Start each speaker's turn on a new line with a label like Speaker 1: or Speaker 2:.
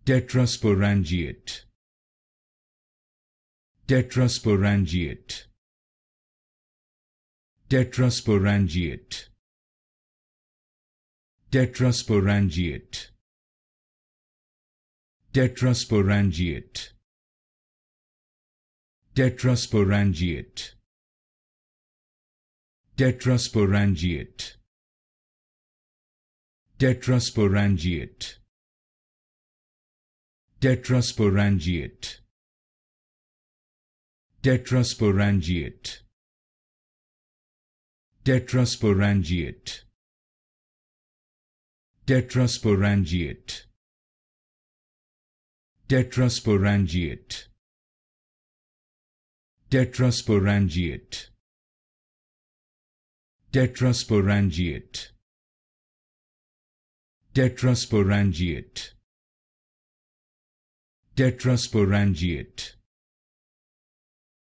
Speaker 1: Tetrasporangiate. Tetrasporangiate. Tetrasporangiate. Tetrasporangiate. Tetrasporangiate. Tetrasporangiate. Tetrasporangiate. Tetrasporangiate. Tetrasporangiate. Tetrasporangiate. Tetrasporangiate. Tetrasporangiate. Tetrasporangiate. Tetrasporangiate. Tetrasporangiate. Tetrasporangiate. Tetrasporangiate.